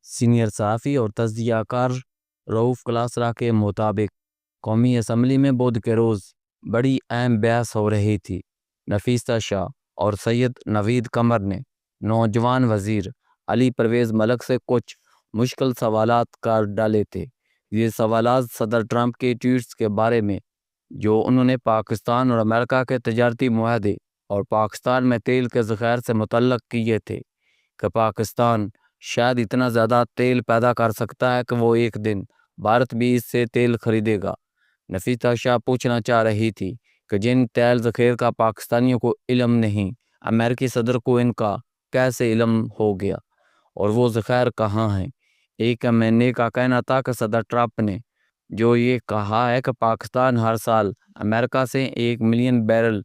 Senior صحافی اور تجزیہ کار رؤف کلاسرا کے مطابق قومی اسمبلی میں بدھ کے روز بڑی اہم بحث ہو رہی تھی۔ نفیسہ شاہ اور سید نوید قمر نے نوجوان وزیر علی پرویز ملک سے کچھ مشکل سوالات کر ڈالے تھے۔ یہ سوالات صدر ٹرمپ کے ٹویٹس کے بارے میں جو انہوں نے پاکستان اور امریکہ کے تجارتی معاہدے اور پاکستان میں تیل کے ذخائر سے متعلق کیے تھے کہ پاکستان شاید اتنا زیادہ تیل پیدا کر سکتا ہے کہ وہ ایک دن بھارت بھی اس سے تیل خریدے گا۔ نفیسہ شاہ پوچھنا چاہ رہی تھی کہ جن تیل ذخائر کا پاکستانیوں کو علم نہیں، امریکی صدر کو ان کا کیسے علم ہو گیا اور وہ ذخائر کہاں ہیں؟ ایک مہینے کا کہنا تھا کہ صدر ٹرمپ نے جو یہ کہا ہے کہ پاکستان ہر سال امریکہ سے 1 ملین بیرل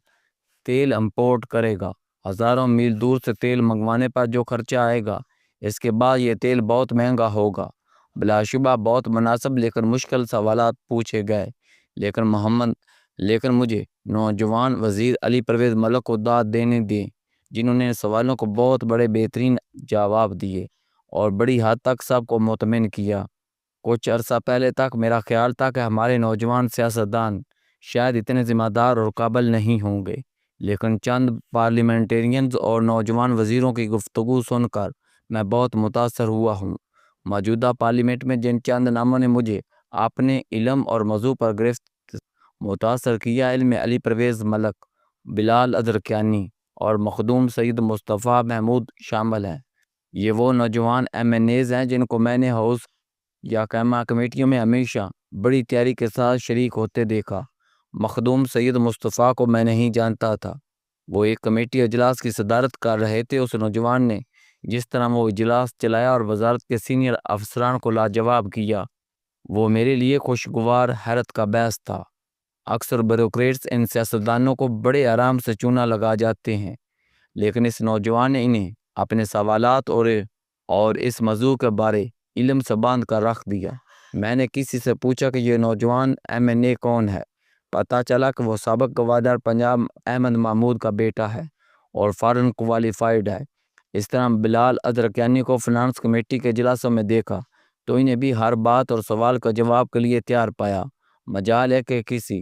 تیل امپورٹ کرے گا۔ ہزاروں میل دور سے تیل منگوانے پر جو خرچہ آئے گا، اس کے بعد یہ تیل بہت مہنگا ہوگا۔ بلا شبہ بہت مناسب لیکن مشکل سوالات پوچھے گئے، لیکن مجھے نوجوان وزیر علی پرویز ملک کو داد دینے دیں جنہوں نے سوالوں کو بہت بڑے بہترین جواب دیے اور بڑی حد تک سب کو مطمئن کیا۔ کچھ عرصہ پہلے تک میرا خیال تھا کہ ہمارے نوجوان سیاستدان شاید اتنے ذمہ دار اور قابل نہیں ہوں گے، لیکن چند پارلیمنٹیرینز اور نوجوان وزیروں کی گفتگو سن کر میں بہت متاثر ہوا ہوں۔ موجودہ پارلیمنٹ میں جن چند ناموں نے مجھے اپنے علم اور موضوع پر گرفت متاثر کیا، علم علی پرویز ملک، بلال ادرکیانی اور مخدوم سید مصطفیٰ محمود شامل ہیں۔ یہ وہ نوجوان ایم این ایز ہیں جن کو میں نے ہاؤس یا قائمہ کمیٹیوں میں ہمیشہ بڑی تیاری کے ساتھ شریک ہوتے دیکھا۔ مخدوم سید مصطفیٰ کو میں نہیں جانتا تھا، وہ ایک کمیٹی اجلاس کی صدارت کر رہے تھے۔ اس نوجوان نے جس طرح وہ اجلاس چلایا اور وزارت کے سینئر افسران کو لاجواب کیا، وہ میرے لیے خوشگوار حیرت کا باعث تھا۔ اکثر بیوروکریٹس ان سیاستدانوں کو بڑے آرام سے چونا لگا جاتے ہیں، لیکن اس نوجوان نے انہیں اپنے سوالات اور اس موضوع کے بارے علم سے باندھ کر رکھ دیا۔ میں نے کسی سے پوچھا کہ یہ نوجوان ایم این اے کون ہے؟ پتہ چلا کہ وہ سابق گورنر پنجاب احمد محمود کا بیٹا ہے اور فارن کوالیفائیڈ ہے۔ اس طرح بلال ادرکیانی کو فنانس کمیٹی کے اجلاسوں میں دیکھا تو انہیں بھی ہر بات اور سوال کا جواب کے لیے تیار پایا۔ مجال ہے کہ کسی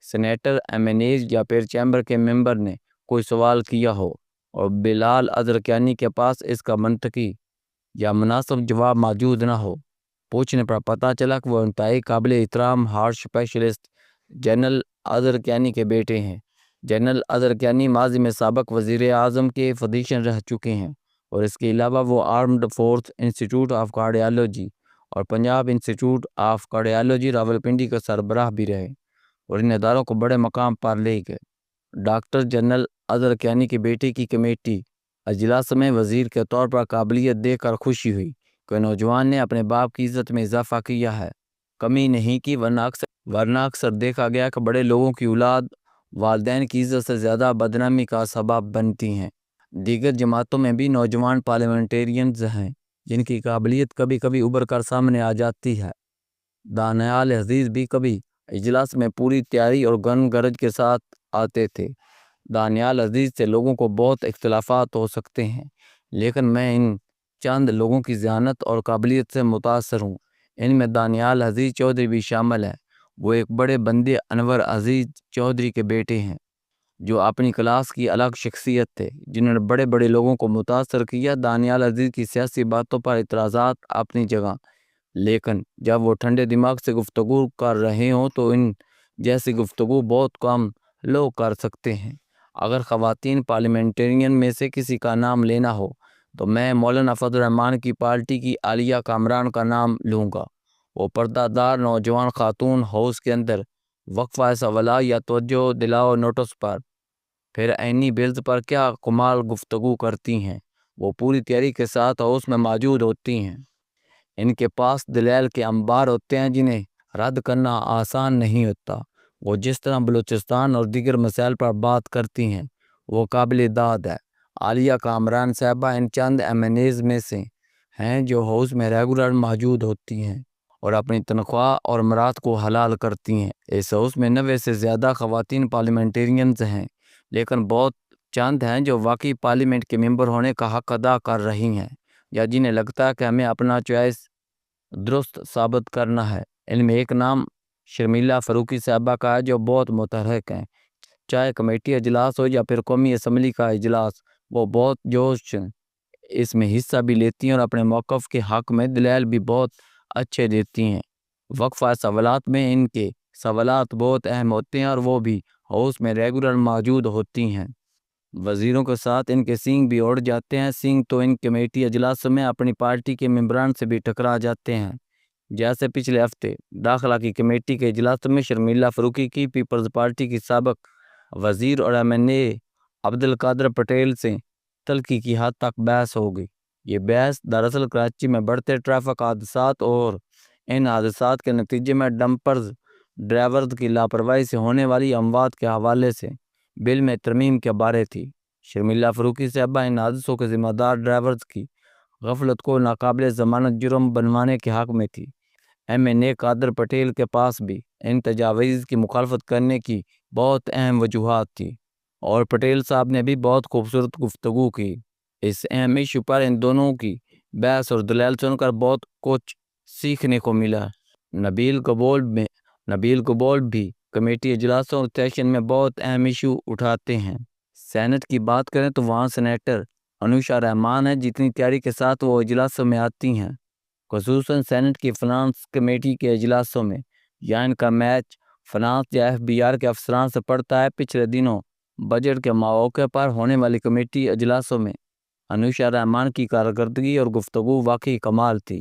سینیٹر، ایم این ایز یا پھر چیمبر کے ممبر نے کوئی سوال کیا ہو اور بلال ادرکیانی کے پاس اس کا منطقی یا مناسب جواب موجود نہ ہو۔ پوچھنے پر پتہ چلا کہ وہ انتہائی قابل احترام ہارٹ اسپیشلسٹ جنرل ادرکیانی کے بیٹے ہیں۔ جنرل ادرکیانی ماضی میں سابق وزیر اعظم کے فزیشین رہ چکے ہیں اور اس کے علاوہ وہ armed force institute of cardiology اور Punjab institute of cardiology Rawalpindi کے سربراہ بھی رہے اور ان اداروں کو بڑے مقام پر لے گئے۔ ڈاکٹر جنرل ادرکیانی کے بیٹے کی کمیٹی اجلاس میں وزیر کے طور پر قابلیت دیکھ کر خوشی ہوئی کہ نوجوان نے اپنے باپ کی عزت میں اضافہ کیا ہے، کمی نہیں کی، ورنہ اکثر دیکھا گیا کہ بڑے لوگوں کی اولاد والدین کی عزت سے زیادہ بدنامی کا سبب بنتی ہیں۔ دیگر جماعتوں میں بھی نوجوان پارلیمنٹیرینز ہیں جن کی قابلیت کبھی کبھی ابھر کر سامنے آ جاتی ہے۔ دانیال عزیز بھی کبھی اجلاس میں پوری تیاری اور گن گرج کے ساتھ آتے تھے۔ دانیال عزیز سے لوگوں کو بہت اختلافات ہو سکتے ہیں، لیکن میں ان چند لوگوں کی ذہانت اور قابلیت سے متاثر ہوں۔ ان میں دانیال عزیز چودھری بھی شامل ہیں۔ وہ ایک بڑے بندے انور عزیز چودھری کے بیٹے ہیں جو اپنی کلاس کی الگ شخصیت تھے، جنہوں نے بڑے بڑے لوگوں کو متاثر کیا۔ دانیال عزیز کی سیاسی باتوں پر اعتراضات اپنی جگہ، لیکن جب وہ ٹھنڈے دماغ سے گفتگو کر رہے ہوں تو ان جیسی گفتگو بہت کم لوگ کر سکتے ہیں۔ اگر خواتین پارلیمنٹرین میں سے کسی کا نام لینا ہو تو میں مولانا فضل الرحمان کی پارٹی کی عالیہ کامران کا نام لوں گا۔ وہ پردہ دار نوجوان خاتون ہاؤس کے اندر وقفہ سوالات یا توجہ دلاؤ نوٹس پر پھر عینی بلز پر کیا کمال گفتگو کرتی ہیں۔ وہ پوری تیاری کے ساتھ ہاؤس میں موجود ہوتی ہیں۔ ان کے پاس دلائل کے انبار ہوتے ہیں جنہیں رد کرنا آسان نہیں ہوتا۔ وہ جس طرح بلوچستان اور دیگر مسائل پر بات کرتی ہیں وہ قابل داد ہے۔ عالیہ کامران صاحبہ ان چند ایم این ایز میں سے ہیں جو ہاؤس میں ریگولر موجود ہوتی ہیں اور اپنی تنخواہ اور امورات کو حلال کرتی ہیں۔ اس ہاؤس میں 90 سے زیادہ خواتین پارلیمنٹیرینز ہیں، لیکن بہت چند ہیں جو واقعی پارلیمنٹ کے ممبر ہونے کا حق ادا کر رہی ہیں۔ یا جنہیں لگتا ہے کہ ہمیں اپنا چوائس درست ثابت کرنا ہے۔ ان میں ایک نام شرمیلا فاروقی صاحبہ کا ہے جو بہت متحرک ہیں، چاہے کمیٹی اجلاس ہو یا پھر قومی اسمبلی کا اجلاس، وہ بہت جوش اس میں حصہ بھی لیتی ہیں اور اپنے موقف کے حق میں دلائل بھی بہت اچھے دیتی ہیں۔ وقفہ سوالات میں ان کے سوالات بہت اہم ہوتے ہیں اور وہ بھی ہاؤس میں ریگولر موجود ہوتی ہیں۔ وزیروں کے ساتھ ان کے سینگ بھی اڑ جاتے ہیں۔ سینگ تو ان کمیٹی اجلاس میں اپنی پارٹی کے ممبران سے بھی ٹکرا جاتے ہیں، جیسے پچھلے ہفتے داخلہ کی کمیٹی کے اجلاس میں شرمیلا فاروقی کی پیپلز پارٹی کی سابق وزیر اور MNA عبدالقادر پٹیل سے تلخی کی حد تک بحث ہو گئی۔ یہ بحث دراصل کراچی میں بڑھتے ٹریفک حادثات اور ان حادثات کے نتیجے میں ڈمپرز ڈرائیورز کی لاپرواہی سے ہونے والی اموات کے حوالے سے بل میں ترمیم کے بارے تھی۔ شرمیلا فاروقی صاحبہ ان حادثوں کے ذمہ دار ڈرائیورز کی غفلت کو ناقابل ضمانت جرم بنوانے کے حق میں تھی۔ MNA قادر پٹیل کے پاس بھی ان تجاویز کی مخالفت کرنے کی بہت اہم وجوہات تھی اور پٹیل صاحب نے بھی بہت خوبصورت گفتگو کی۔ اس اہم ایشو پر ان دونوں کی بحث اور دلائل سن کر بہت کچھ سیکھنے کو ملا۔ نبیل قبول بھی کمیٹی اجلاسوں اور سیشن میں بہت اہم ایشو اٹھاتے ہیں۔ سینٹ کی بات کریں تو وہاں سینیٹر انوشا رحمان ہے، جتنی تیاری کے ساتھ وہ اجلاسوں میں آتی ہیں، خصوصاً سینٹ کی فنانس کمیٹی کے اجلاسوں میں، یا ان کا میچ فنانس یا FBR کے افسران سے پڑتا ہے۔ پچھلے دنوں بجٹ کے موقع پر ہونے والی کمیٹی اجلاسوں میں انوشا رحمان کی کارکردگی اور گفتگو واقعی کمال تھی۔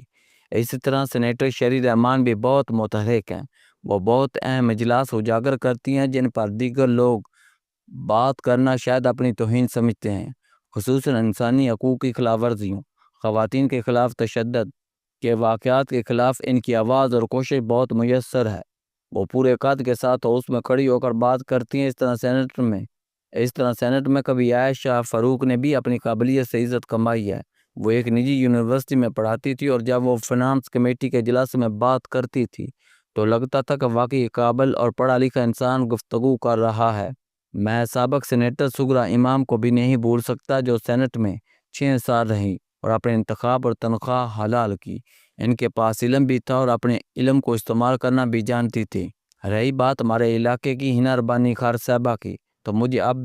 اسی طرح سینیٹر شیری رحمان بھی بہت متحرک ہیں۔ وہ بہت اہم اجلاس اجاگر کرتی ہیں جن پر دیگر لوگ بات کرنا شاید اپنی توہین سمجھتے ہیں، خصوصاً انسانی حقوق کی خلاف ورزیوں، خواتین کے خلاف تشدد کے واقعات کے خلاف ان کی آواز اور کوشش بہت میسر ہے۔ وہ پورے قد کے ساتھ ہاؤس میں کھڑی ہو کر بات کرتی ہیں۔ اس طرح سینٹ میں کبھی عائشہ فاروق نے بھی اپنی قابلیت سے عزت کمائی ہے۔ وہ ایک نجی یونیورسٹی میں پڑھاتی تھی اور جب وہ فنانس کمیٹی کے اجلاس میں بات کرتی تھی تو لگتا تھا کہ واقعی قابل اور پڑھا لکھا انسان گفتگو کر رہا ہے۔ میں سابق سینیٹر سغرا امام کو بھی نہیں بھول سکتا، جو سینٹ میں 6 سال رہی اور اپنے انتخاب اور تنخواہ حلال کی۔ ان کے پاس علم بھی تھا اور اپنے علم کو استعمال کرنا بھی جانتی تھی۔ رہی بات ہمارے علاقے کی ہنا ربانی خار صاحبہ کی، تو مجھے اب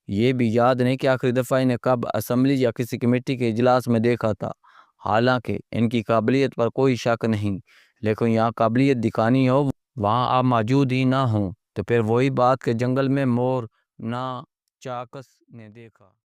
یہ بھی یاد نہیں کہ آخری دفعہ انہیں کب اسمبلی یا کسی کمیٹی کے اجلاس میں دیکھا تھا۔ حالانکہ ان کی قابلیت پر کوئی شک نہیں، لیکن یہاں قابلیت دکھانی ہو، وہاں آپ موجود ہی نہ ہوں، تو پھر وہی بات کہ جنگل میں مور نہ چاکس نے دیکھا۔